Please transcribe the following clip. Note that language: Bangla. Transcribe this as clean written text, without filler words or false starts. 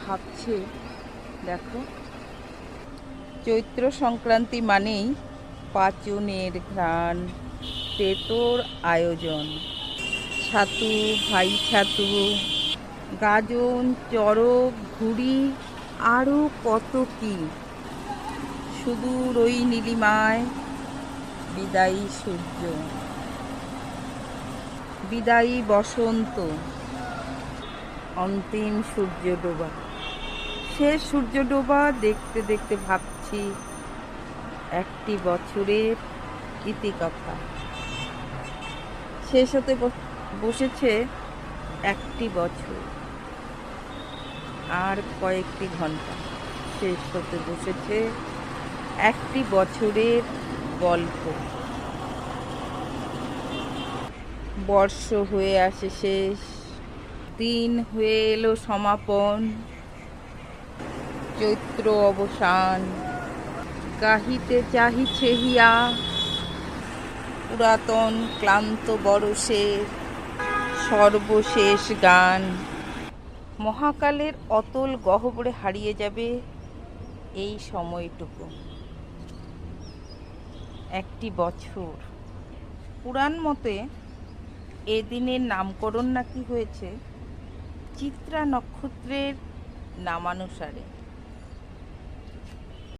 ভাবছে। দেখো, চৈত্র সংক্রান্তি মানেই পাঁচনের ঘ্রাণ, তেতোর আয়োজন, ছাতু, ভাই ছাতু, গাজন, চড়ক, ঘুড়ি, আরও কত কি। সুদূর ওই নীলিমায় বিদায়ী সূর্য, বিদায়ী বসন্ত, অন্তিম সূর্য ডোবা। শেষ সূর্য ডোবা দেখতে দেখতে ভাবছি একটি বছরের ইতিকথা। শেষ হতে বসেছে একটি বছর, আর কয়েকটি ঘন্টা। শেষ হতে বসেছে একটি বছরের গল্প। বর্ষ হয়ে আসে শেষ, দিন হয়ে এলো সমাপন, চৈত্র অবসান। গাহিতে চাহিছে হিয়া পুরাতন ক্লান্ত বরষের সর্বশেষ গান। মহাকালের অতল গহ্বরে হারিয়ে যাবে এই সময়টুকু। একটি বছর। পুরাণ মতে এদিনের নামকরণ নাকি হয়েছে চিত্রা নক্ষত্রের নামানুসারে।